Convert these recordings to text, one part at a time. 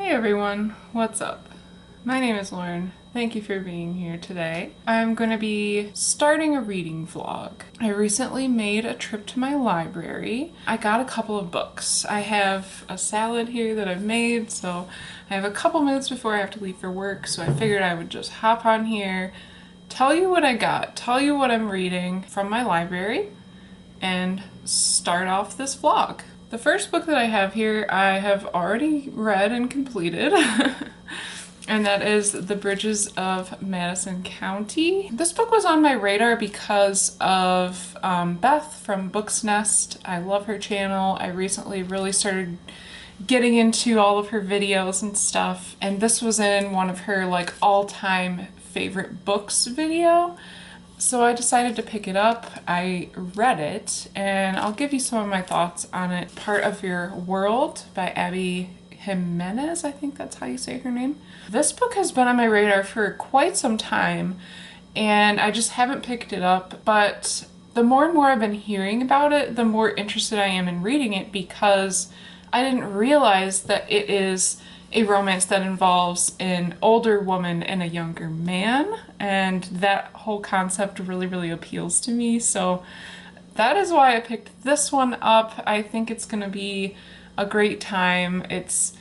Hey everyone, what's up? My name is Lauren. Thank you for being here today. I'm going to be starting a reading vlog. I recently made a trip to my library. I got a couple of books. I have a salad here that I've made, so I have a couple minutes before I have to leave for work, so I figured I would just hop on here, tell you what I got, tell you what I'm reading from my library, and start off this vlog. The first book that I have here I have already read and completed, and that is The Bridges of Madison County. This book was on my radar because of Beth from Books Nest. I love her channel. I recently really started getting into all of her videos and stuff, and this was in one of her like all-time favorite books video. So I decided to pick it up. I read it, and I'll give you some of my thoughts on it. Part of Your World by Abby Jimenez, I think that's how you say her name. This book has been on my radar for quite some time, and I just haven't picked it up, but the more and more I've been hearing about it, the more interested I am in reading it, because I didn't realize that it is a romance that involves an older woman and a younger man, and that whole concept really appeals to me. So that is why I picked this one up. I think it's gonna be a great time. It's,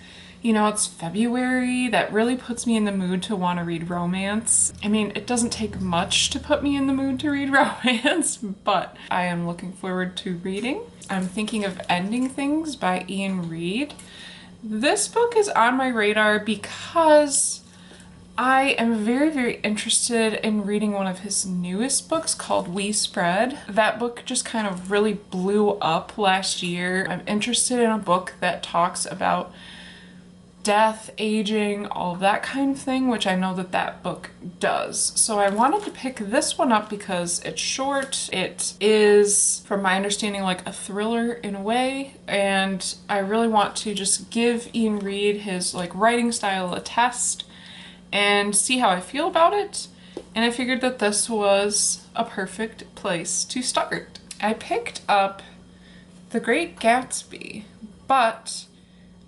you know, it's February. That really puts me in the mood to want to read romance. I mean, it doesn't take much to put me in the mood to read romance, but I am looking forward to reading. I'm thinking of Ending Things by Ian Reid. This book is on my radar because I am very interested in reading one of his newest books called We Spread. That book just kind of really blew up last year. I'm interested in a book that talks about death, aging, all of that kind of thing, which I know that that book does. So I wanted to pick this one up because it's short. It is, from my understanding, like a thriller in a way, and I really want to just give Ian Reid his like writing style a test and see how I feel about it. And I figured that this was a perfect place to start. I picked up The Great Gatsby, but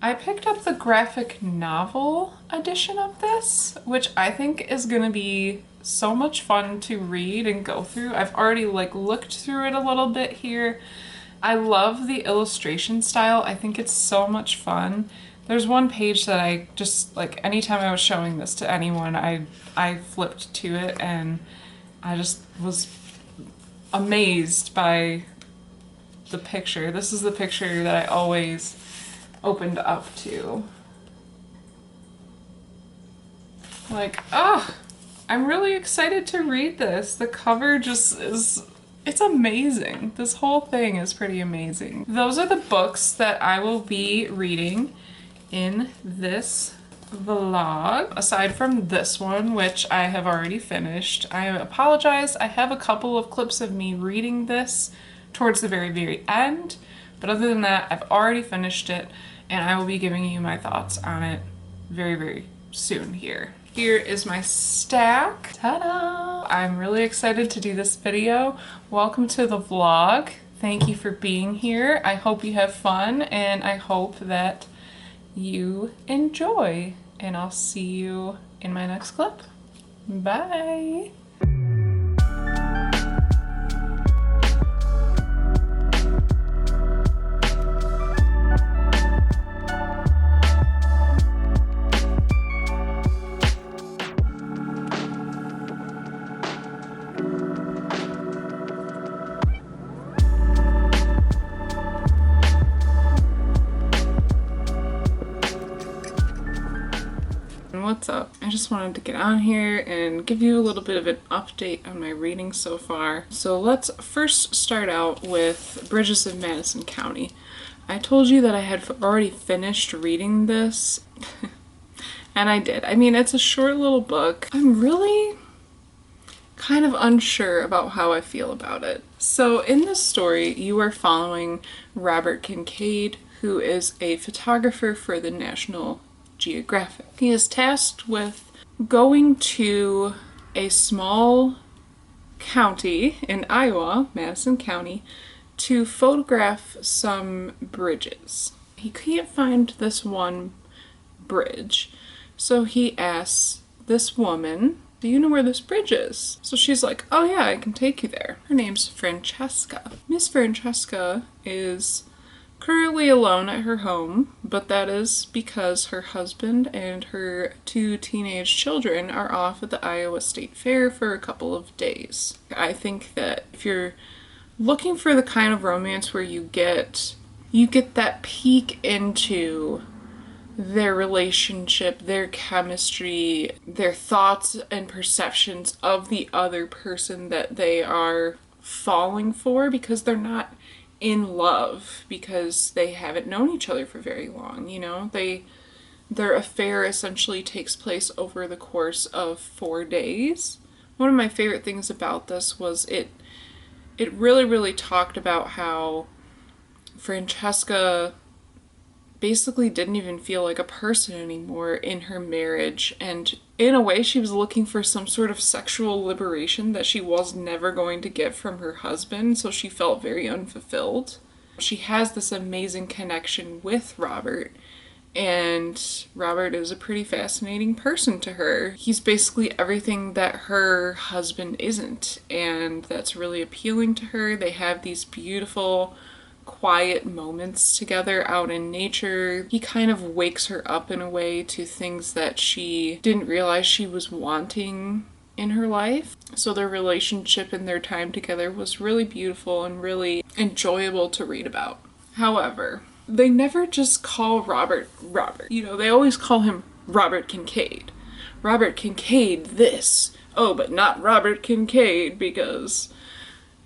I picked up the graphic novel edition of this, which I think is gonna be so much fun to read and go through. I've already like looked through it a little bit here. I love the illustration style. I think it's so much fun. There's one page that I just, like, anytime I was showing this to anyone, I flipped to it, and I just was amazed by the picture. This is the picture that I always opened up to. Like, oh, I'm really excited to read this. The cover just is, it's amazing. This whole thing is pretty amazing. Those are the books that I will be reading in this vlog, aside from this one, which I have already finished. I apologize, I have a couple of clips of me reading this towards the very end, but other than that, I've already finished it, and I will be giving you my thoughts on it very soon here. Here is my stack. Ta-da! I'm really excited to do this video. Welcome to the vlog. Thank you for being here. I hope you have fun, and I hope that you enjoy, and I'll see you in my next clip. Bye! What's up? I just wanted to get on here and give you a little bit of an update on my reading so far. So let's first start out with Bridges of Madison County. I told you that I had already finished reading this, and I did. I mean, it's a short little book. I'm really kind of unsure about how I feel about it. So in this story, you are following Robert Kincaid, who is a photographer for the National Geographic. He is tasked with going to a small county in Iowa, Madison County, to photograph some bridges. He can't find this one bridge. So he asks this woman, do you know where this bridge is? So she's like, oh yeah, I can take you there. Her name's Francesca. Miss Francesca is currently alone at her home, but that is because her husband and her 2 teenage children are off at the Iowa State Fair for a couple of days. I think that if you're looking for the kind of romance where you get that peek into their relationship, their chemistry, their thoughts and perceptions of the other person that they are falling for, because they're not in love, because they haven't known each other for very long, you know? Their affair essentially takes place over the course of 4 days. One of my favorite things about this was it really, really talked about how Francesca basically didn't even feel like a person anymore in her marriage, and in a way she was looking for some sort of sexual liberation that she was never going to get from her husband, so she felt very unfulfilled. She has this amazing connection with Robert, and Robert is a pretty fascinating person to her. He's basically everything that her husband isn't, and that's really appealing to her. They have these beautiful quiet moments together out in nature. He kind of wakes her up in a way to things that she didn't realize she was wanting in her life. So their relationship and their time together was really beautiful and really enjoyable to read about. However, they never just call Robert Robert. You know, they always call him Robert Kincaid. Robert Kincaid this. Oh, but not Robert Kincaid because,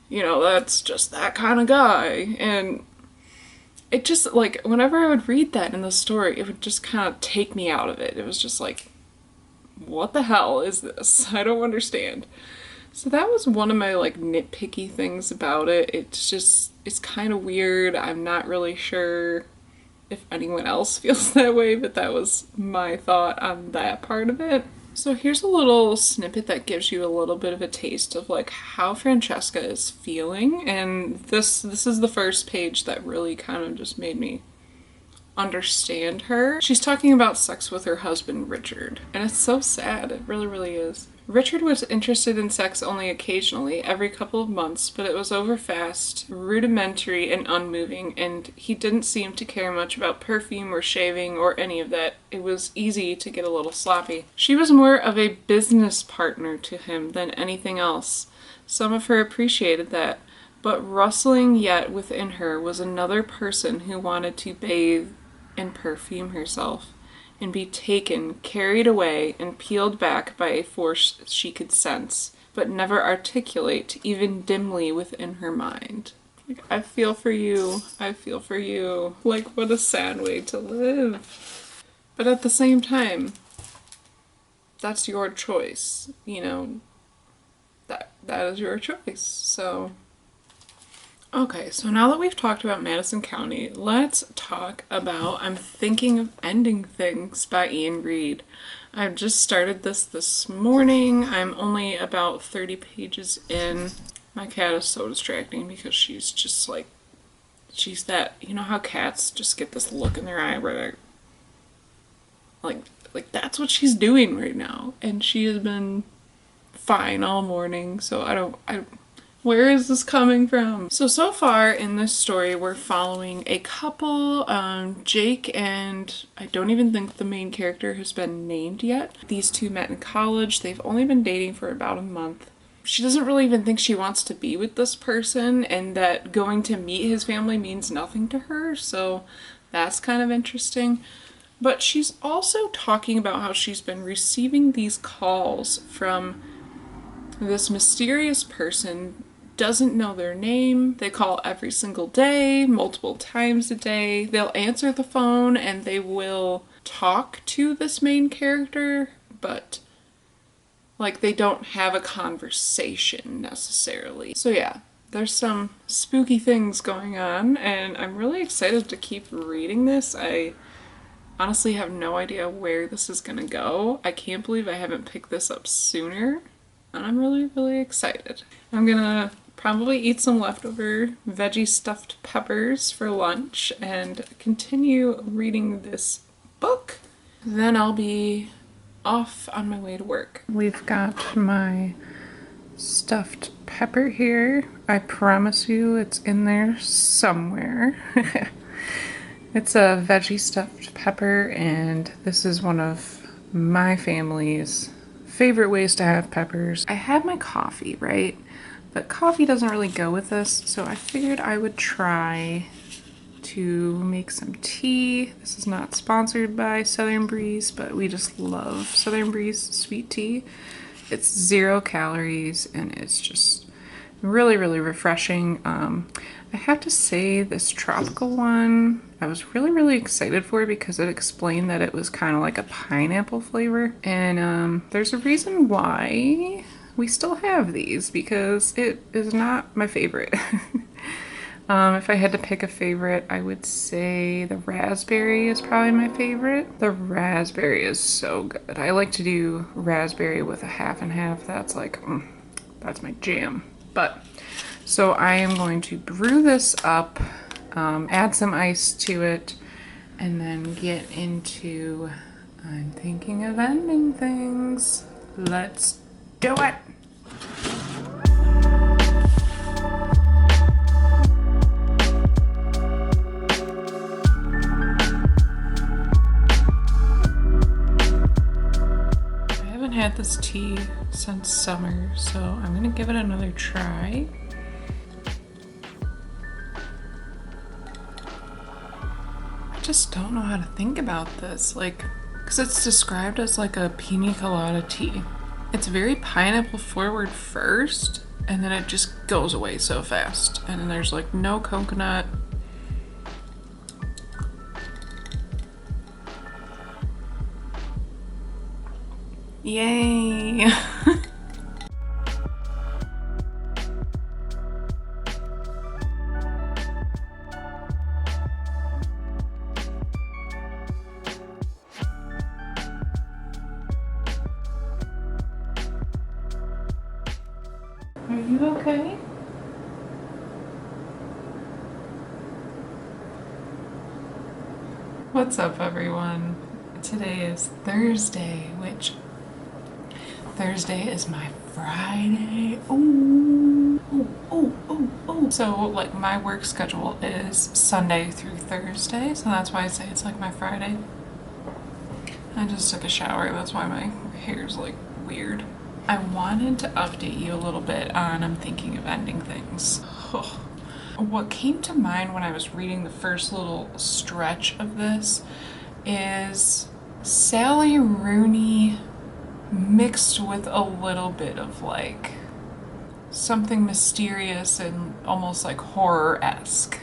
you know, that's just that kind of guy. And it just, like, whenever I would read that in the story, it would just kind of take me out of it. It was just like, what the hell is this? I don't understand. So that was one of my, like, nitpicky things about it. It's kind of weird. I'm not really sure if anyone else feels that way, but that was my thought on that part of it. So here's a little snippet that gives you a little bit of a taste of like how Francesca is feeling, and this is the first page that really kind of just made me understand her. She's talking about sex with her husband Richard, and it's so sad. It really, really is. Richard was interested in sex only occasionally, every couple of months, but it was over fast, rudimentary, and unmoving, and he didn't seem to care much about perfume or shaving or any of that. It was easy to get a little sloppy. She was more of a business partner to him than anything else. Some of her appreciated that, but rustling yet within her was another person who wanted to bathe and perfume herself, and be taken, carried away, and peeled back by a force she could sense, but never articulate, even dimly within her mind. Like, I feel for you. I feel for you. Like, what a sad way to live. But at the same time, that's your choice, you know. That is your choice, so... Okay, so now that we've talked about Madison County, let's talk about I'm Thinking of Ending Things by Ian Reid. I've just started this morning. I'm only about 30 pages in. My cat is so distracting because she's just like, she's that, you know how cats just get this look in their eye where they're like that's what she's doing right now. And she has been fine all morning, so I don't where is this coming from? So far in this story, we're following a couple, Jake and I don't even think the main character has been named yet. These two met in college. They've only been dating for about a month. She doesn't really even think she wants to be with this person, and that going to meet his family means nothing to her, so that's kind of interesting. But she's also talking about how she's been receiving these calls from this mysterious person, doesn't know their name. They call every single day, multiple times a day. They'll answer the phone and they will talk to this main character, but like they don't have a conversation necessarily. So yeah, there's some spooky things going on, and I'm really excited to keep reading this. I honestly have no idea where this is gonna go. I can't believe I haven't picked this up sooner, and I'm really, really excited. I'm gonna probably eat some leftover veggie stuffed peppers for lunch and continue reading this book Then I'll be off on my way to work. We've got my stuffed pepper here. I promise you it's in there somewhere. It's a veggie stuffed pepper, and this is one of my family's favorite ways to have peppers. I had my coffee, right? But coffee doesn't really go with this, so I figured I would try to make some tea. This is not sponsored by Southern Breeze, but we just love Southern Breeze sweet tea. It's 0 calories and it's just really, really refreshing. I have to say this tropical one, I was really, really excited for because it explained that it was kind of like a pineapple flavor. And there's a reason why we still have these, because it is not my favorite. If I had to pick a favorite, I would say the raspberry is probably my favorite. The raspberry is so good. I like to do raspberry with a half and half. That's like, that's my jam. But, so I am going to brew this up, add some ice to it, and then get into, I'm thinking of ending things. Let's do it. Had this tea since summer, so I'm gonna give it another try. I just don't know how to think about this, like, because it's described as like a pina colada tea. It's very pineapple forward first, and then it just goes away so fast, and then there's like no coconut. Yay! Are you okay? What's up, everyone? Today is Thursday, which Thursday is my Friday. Oh, oh, oh, oh, oh. So, like, my work schedule is Sunday through Thursday, so that's why I say it's like my Friday. I just took a shower, that's why my hair's like weird. I wanted to update you a little bit on I'm thinking of ending things. Oh. What came to mind when I was reading the first little stretch of this is Sally Rooney mixed with a little bit of like something mysterious and almost like horror-esque.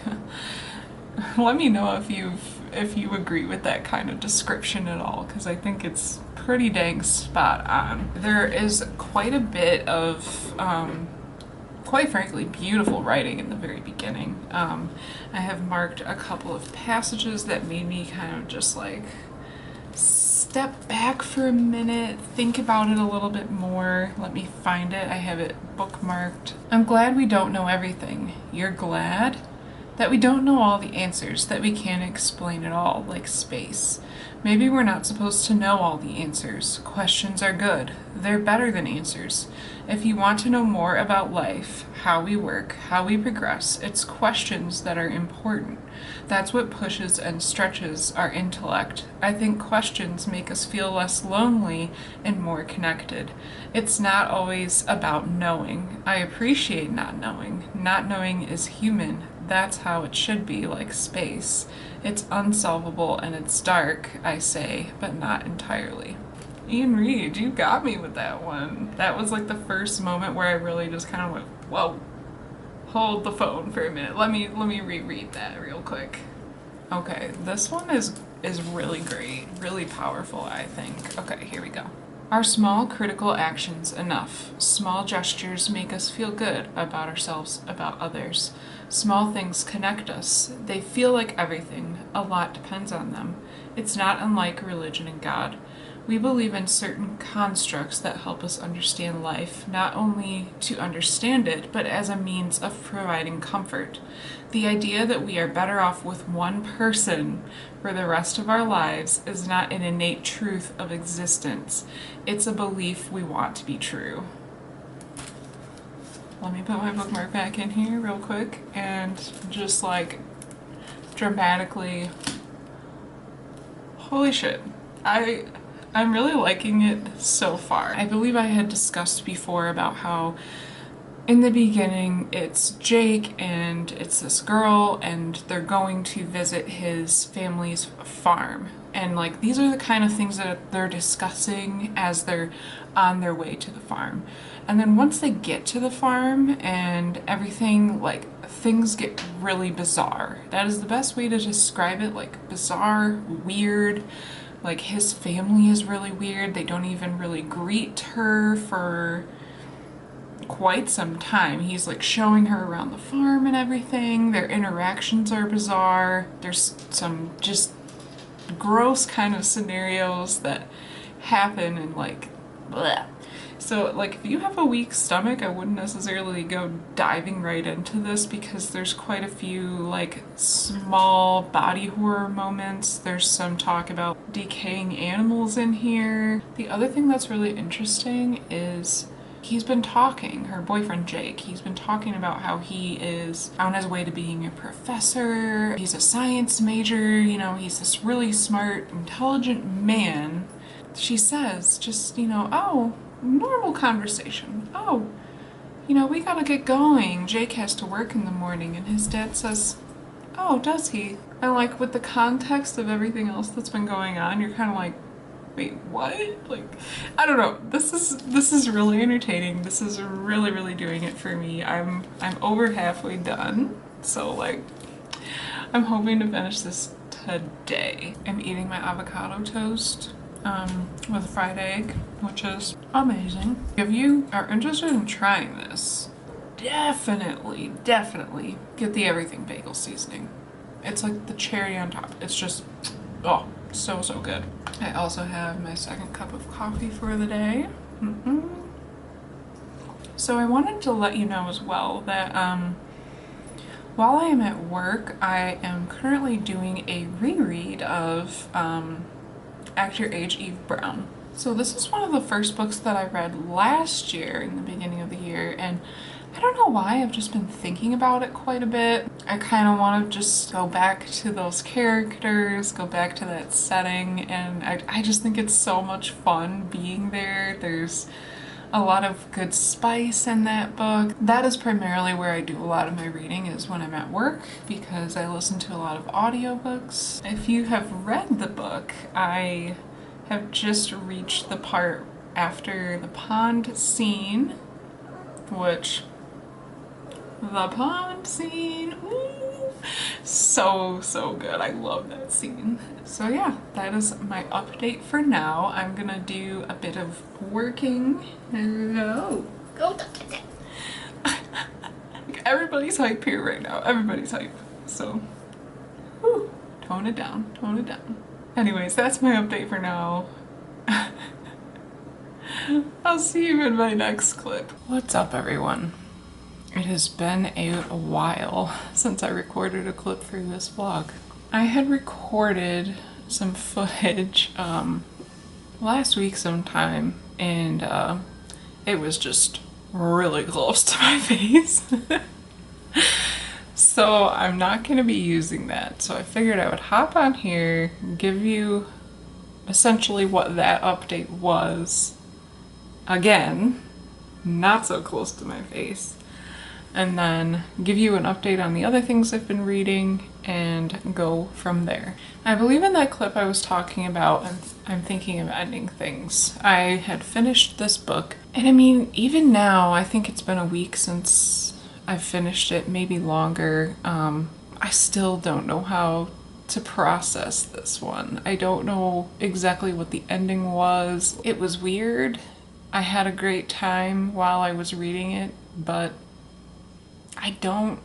Let me know if you agree with that kind of description at all, because I think it's pretty dang spot on. There is quite a bit of quite frankly beautiful writing in the very beginning. I have marked a couple of passages that made me kind of just like step back for a minute, think about it a little bit more. Let me find it. I have it bookmarked. I'm glad we don't know everything. You're glad that we don't know all the answers, that we can't explain it all, like space. Maybe we're not supposed to know all the answers. Questions are good. They're better than answers. If you want to know more about life, how we work, how we progress, it's questions that are important. That's what pushes and stretches our intellect. I think questions make us feel less lonely and more connected. It's not always about knowing. I appreciate not knowing. Not knowing is human. That's how it should be, like space. It's unsolvable and it's dark, I say, but not entirely. Ian Reed, you got me with that one. That was like the first moment where I really just kind of went, whoa, hold the phone for a minute. Let me reread that real quick. Okay, this one is really great, really powerful, I think. Okay, here we go. Are small critical actions enough? Small gestures make us feel good about ourselves, about others. Small things connect us. They feel like everything. A lot depends on them. It's not unlike religion and God. We believe in certain constructs that help us understand life, not only to understand it, but as a means of providing comfort. The idea that we are better off with one person for the rest of our lives is not an innate truth of existence. It's a belief we want to be true. Let me put my bookmark back in here real quick and just like dramatically, holy shit. I'm really liking it so far. I believe I had discussed before about how in the beginning it's Jake and it's this girl and they're going to visit his family's farm. And like these are the kind of things that they're discussing as they're on their way to the farm. And then once they get to the farm and everything, like things get really bizarre. That is the best way to describe it, like bizarre, weird. Like his family is really weird. They don't even really greet her for quite some time. He's like showing her around the farm and everything. Their interactions are bizarre. There's some just gross kind of scenarios that happen and like bleh. So like if you have a weak stomach, I wouldn't necessarily go diving right into this because there's quite a few like small body horror moments. There's some talk about decaying animals in here. The other thing that's really interesting is he's been talking, her boyfriend Jake, he's been talking about how he is on his way to being a professor. He's a science major, you know, he's this really smart, intelligent man. She says just, you know, oh, normal conversation. Oh, you know, we gotta get going. Jake has to work in the morning, and his dad says, oh, does he? And like with the context of everything else that's been going on, you're kind of like, wait, what? Like, I don't know. This is really entertaining. This is really doing it for me. I'm over halfway done, so like, I'm hoping to finish this today. I'm eating my avocado toast with fried egg, which is amazing. If you are interested in trying this, definitely get the everything bagel seasoning. It's like the cherry on top. It's just, oh, so good. I also have my second cup of coffee for the day. So I wanted to let you know as well that while I am at work, I am currently doing a reread of Act Your Age, Eve Brown. So this is one of the first books that I read last year in the beginning of the year, and I don't know why, I've just been thinking about it quite a bit. I kind of want to just go back to those characters, go back to that setting, and I just think it's so much fun being there. There's a lot of good spice in that book. That is primarily where I do a lot of my reading, is when I'm at work, because I listen to a lot of audiobooks. If you have read the book, I have just reached the part after the pond scene, which the pond scene, ooh, so good. I love that scene. So yeah, that is my update for now. I'm gonna do a bit of working. Hello. Go look at it. Everybody's hype here right now. Everybody's hype. So, whew, tone it down, tone it down. Anyways, that's my update for now. I'll see you in my next clip. What's up, everyone? It has been a while since I recorded a clip for this vlog. I had recorded some footage last week sometime, and it was just really close to my face. So I'm not going to be using that. So I figured I would hop on here, give you essentially what that update was. Again, not so close to my face. And then give you an update on the other things I've been reading and go from there. I believe in that clip I was talking about, and I'm thinking of ending things. I had finished this book, and I mean, even now, I think it's been a week since I've finished it, maybe longer. I still don't know how to process this one. I don't know exactly what the ending was. It was weird. I had a great time while I was reading it, but I don't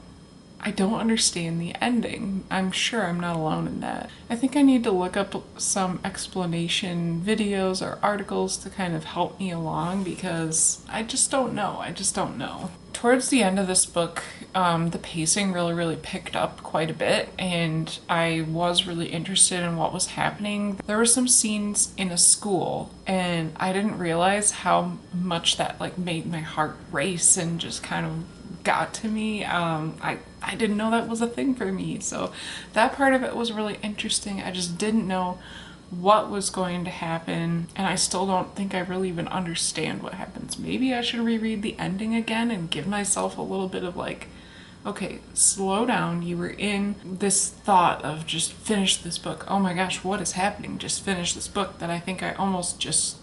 I don't understand the ending. I'm sure I'm not alone in that. I think I need to look up some explanation videos or articles to kind of help me along because I just don't know. I just don't know. Towards the end of this book, the pacing really picked up quite a bit, and I was really interested in what was happening. There were some scenes in a school, and I didn't realize how much that like made my heart race and just kind of got to me. I didn't know that was a thing for me, so that part of it was really interesting. I just didn't know what was going to happen, and I still don't think I really even understand what happens. Maybe I should reread the ending again and give myself a little bit of like, okay, slow down. You were in this thought of just finish this book. Oh my gosh, what is happening? Just finish this book, that I think I almost just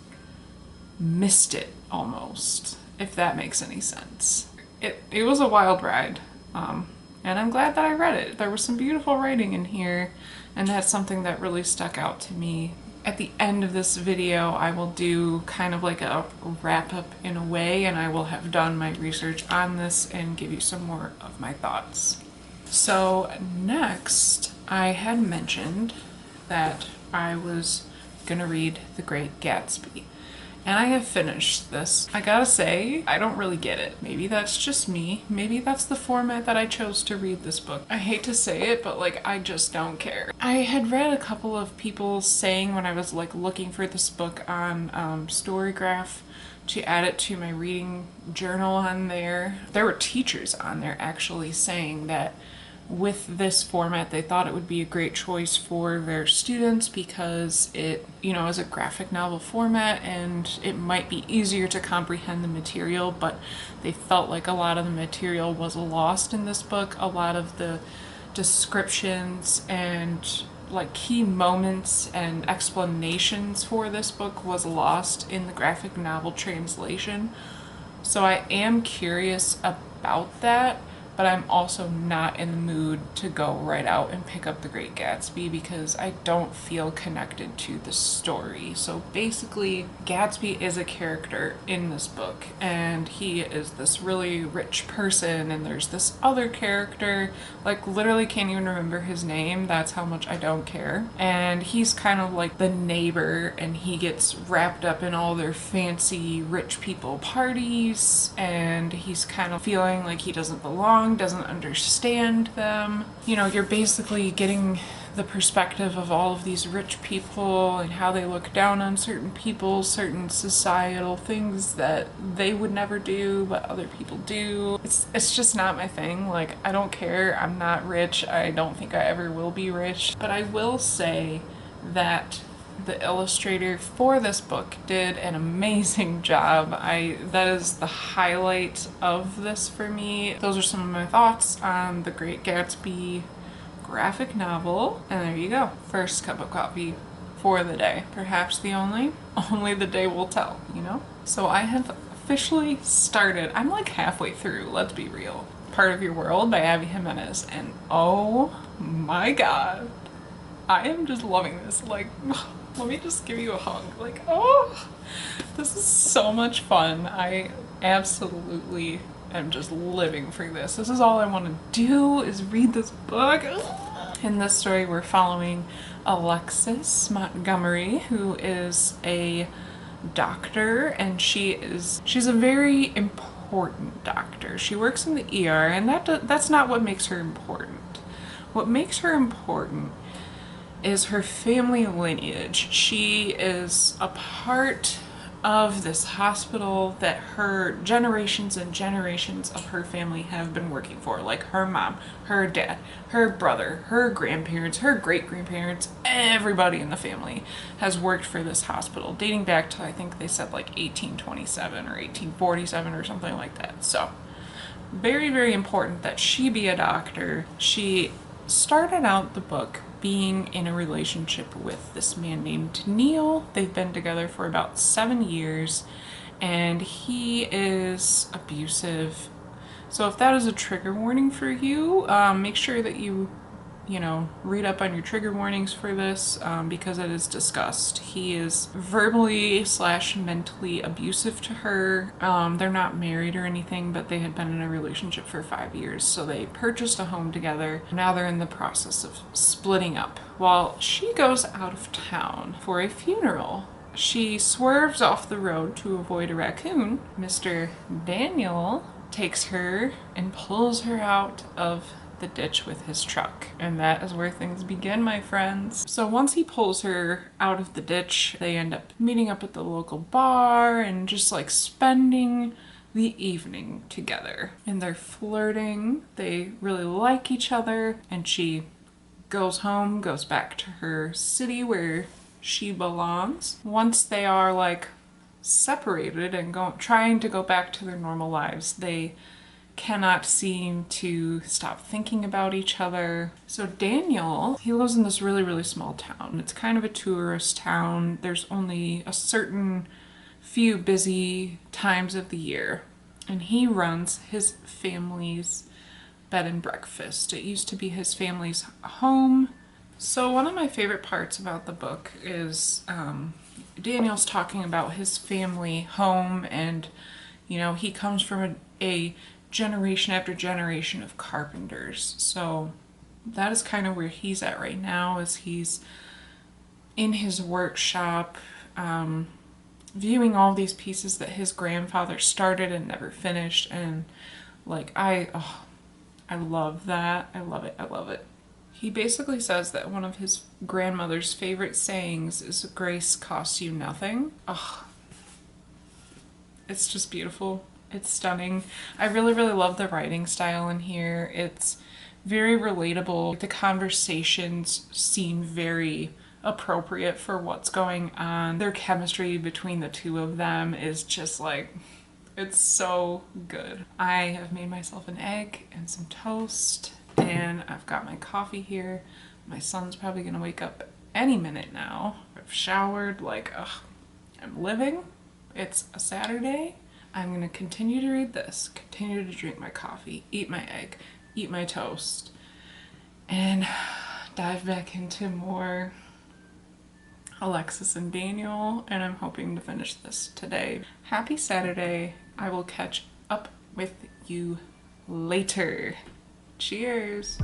missed it almost, if that makes any sense. It was a wild ride, and I'm glad that I read it. There was some beautiful writing in here, and that's something that really stuck out to me. At the end of this video, I will do kind of like a wrap up in a way, and I will have done my research on this and give you some more of my thoughts. So next, I had mentioned that I was gonna read The Great Gatsby. And I have finished this. I gotta say, I don't really get it. Maybe that's just me. Maybe that's the format that I chose to read this book. I hate to say it, but like, I just don't care. I had read a couple of people saying when I was like looking for this book on Storygraph to add it to my reading journal on there. There were teachers on there actually saying that with this format, they thought it would be a great choice for their students because it, you know, is a graphic novel format and it might be easier to comprehend the material, but they felt like a lot of the material was lost in this book. A lot of the descriptions and like key moments and explanations for this book was lost in the graphic novel translation. So I am curious about that. But I'm also not in the mood to go right out and pick up The Great Gatsby because I don't feel connected to the story. So basically, Gatsby is a character in this book, and he is this really rich person, and there's this other character, like literally can't even remember his name, that's how much I don't care. And he's kind of like the neighbor, and he gets wrapped up in all their fancy rich people parties, and he's kind of feeling like he doesn't belong, doesn't understand them. You know, you're basically getting the perspective of all of these rich people and how they look down on certain people, certain societal things that they would never do, but other people do. It's just not my thing. Like, I don't care. I'm not rich. I don't think I ever will be rich. But I will say that the illustrator for this book did an amazing job. That is the highlight of this for me. Those are some of my thoughts on The Great Gatsby graphic novel. And there you go. First cup of coffee for the day. Perhaps the only the day will tell, you know? So I have officially started. I'm like halfway through, let's be real. Part of Your World by Abby Jimenez, and oh my god, I am just loving this. Like, let me just give you a hug. Like, oh, this is so much fun. I absolutely am just living for this. This is all I want to do is read this book. In this story, we're following Alexis Montgomery, who is a doctor, and she's a very important doctor. She works in the ER, and that's not what makes her important. What makes her important is her family lineage. She is a part of this hospital that her generations and generations of her family have been working for. Like her mom, her dad, her brother, her grandparents, her great-grandparents, everybody in the family has worked for this hospital, dating back to, I think they said like 1827 or 1847 or something like that. So very, very important that she be a doctor. She started out the book being in a relationship with this man named Neil. They've been together for about 7 years, and he is abusive. So if that is a trigger warning for you, make sure that you you know, read up on your trigger warnings for this because it is discussed. He is verbally / mentally abusive to her. They're not married or anything, but they had been in a relationship for 5 years. So they purchased a home together. Now they're in the process of splitting up. While she goes out of town for a funeral, she swerves off the road to avoid a raccoon. Mr. Daniel takes her and pulls her out of the ditch with his truck. And that is where things begin, my friends. So once he pulls her out of the ditch, they end up meeting up at the local bar and just like spending the evening together. And they're flirting. They really like each other. And she goes home, goes back to her city where she belongs. Once they are like separated and trying to go back to their normal lives, they cannot seem to stop thinking about each other. So Daniel, he lives in this really, really small town. It's kind of a tourist town. There's only a certain few busy times of the year, and he runs his family's bed and breakfast. It used to be his family's home. So one of my favorite parts about the book is Daniel's talking about his family home, and you know, he comes from a generation after generation of carpenters. So that is kind of where he's at right now, is he's in his workshop viewing all these pieces that his grandfather started and never finished. And like I love that. I love it. I love it. He basically says that one of his grandmother's favorite sayings is "grace costs you nothing." Oh, it's just beautiful. It's stunning. I really, really love the writing style in here. It's very relatable. The conversations seem very appropriate for what's going on. Their chemistry between the two of them is just like, it's so good. I have made myself an egg and some toast, and I've got my coffee here. My son's probably gonna wake up any minute now. I've showered, like, I'm living. It's a Saturday. I'm gonna continue to read this, continue to drink my coffee, eat my egg, eat my toast, and dive back into more Alexis and Daniel, and I'm hoping to finish this today. Happy Saturday. I will catch up with you later. Cheers.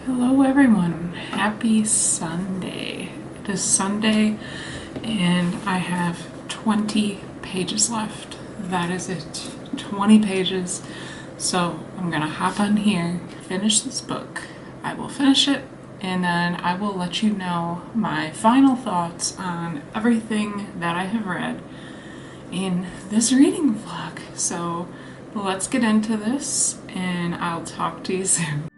Hello everyone, happy Sunday. It is Sunday and I have 20 pages left. That is it, 20 pages. So I'm gonna hop on here, finish this book. I will finish it, and then I will let you know my final thoughts on everything that I have read in this reading vlog. So let's get into this, and I'll talk to you soon.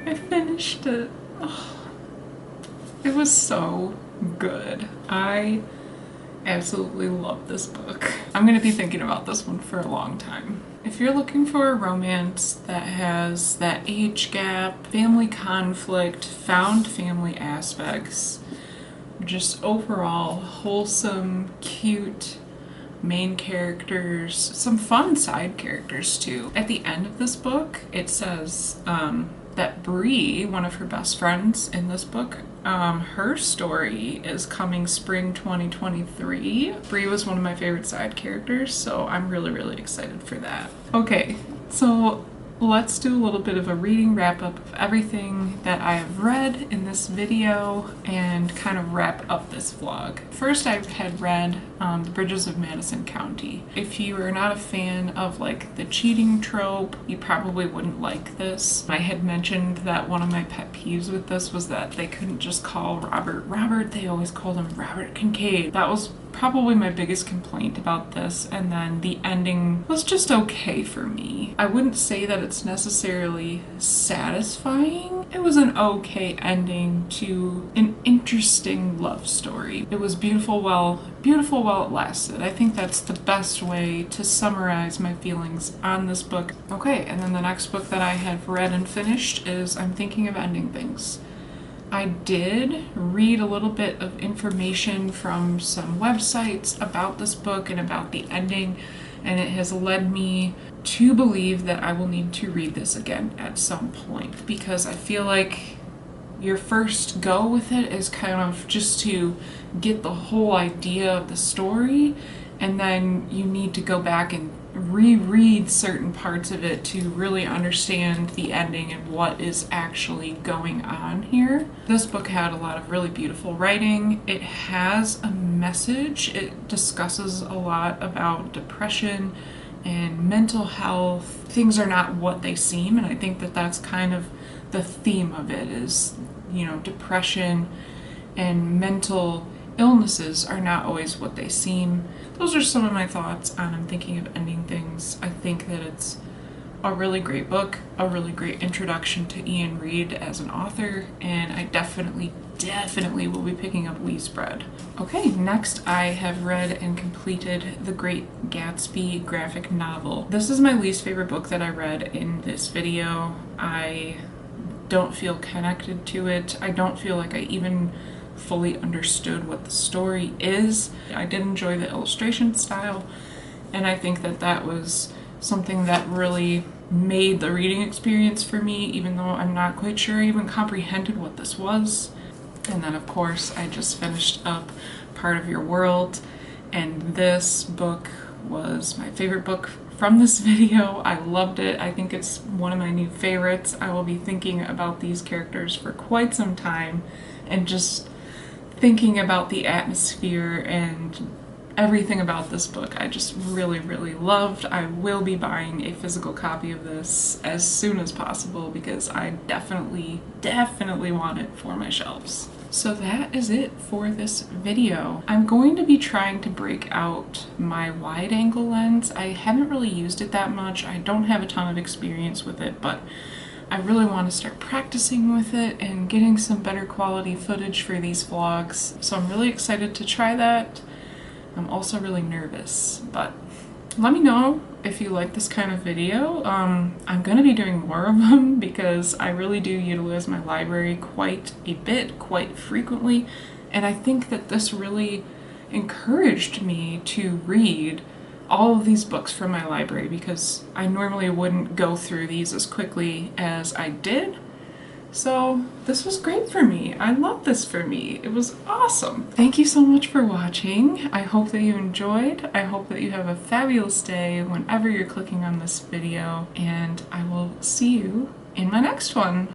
I finished it. Oh, it was so good. I absolutely love this book. I'm gonna be thinking about this one for a long time. If you're looking for a romance that has that age gap, family conflict, found family aspects, just overall wholesome, cute main characters, some fun side characters too. At the end of this book, it says that Bree, one of her best friends in this book, her story is coming spring 2023. Bree was one of my favorite side characters, so I'm really, really excited for that. Okay, So let's do a little bit of a reading wrap up of everything that I have read in this video and kind of wrap up this vlog. First, I had read The Bridges of Madison County. If you are not a fan of like the cheating trope, you probably wouldn't like this. I had mentioned that one of my pet peeves with this was that they couldn't just call Robert, they always called him Robert Kincaid. That was probably my biggest complaint about this, and then the ending was just okay for me. I wouldn't say that it's necessarily satisfying. It was an okay ending to an interesting love story. It was beautiful while it lasted. I think that's the best way to summarize my feelings on this book. Okay, and then the next book that I have read and finished is I'm Thinking of Ending Things. I did read a little bit of information from some websites about this book and about the ending, and it has led me to believe that I will need to read this again at some point, because I feel like your first go with it is kind of just to get the whole idea of the story, and then you need to go back and reread certain parts of it to really understand the ending and what is actually going on here. This book had a lot of really beautiful writing. It has a message. It discusses a lot about depression and mental health. Things are not what they seem, and I think that that's kind of the theme of it is, you know, depression and mental illnesses are not always what they seem. Those are some of my thoughts on I'm Thinking of Ending Things. I think that it's a really great book, a really great introduction to Ian Reid as an author, and I definitely will be picking up Lee's Bread. Okay, next I have read and completed The Great Gatsby graphic novel. This is my least favorite book that I read in this video. I don't feel connected to it. I don't feel like I even fully understood what the story is. I did enjoy the illustration style, and I think that that was something that really made the reading experience for me, even though I'm not quite sure I even comprehended what this was. And then of course I just finished up Part of Your World, and this book was my favorite book from this video. I loved it. I think it's one of my new favorites. I will be thinking about these characters for quite some time, and just thinking about the atmosphere and everything about this book I just really loved. I will be buying a physical copy of this as soon as possible because I definitely want it for my shelves. So that is it for this video. I'm going to be trying to break out my wide angle lens. I haven't really used it that much. I don't have a ton of experience with it, but I really want to start practicing with it and getting some better quality footage for these vlogs. So I'm really excited to try that. I'm also really nervous, but let me know if you like this kind of video. I'm going to be doing more of them because I really do utilize my library quite a bit, quite frequently, and I think that this really encouraged me to read all of these books from my library because I normally wouldn't go through these as quickly as I did. So this was great for me. I love this for me. It was awesome. Thank you so much for watching. I hope that you enjoyed. I hope that you have a fabulous day whenever you're clicking on this video, and I will see you in my next one.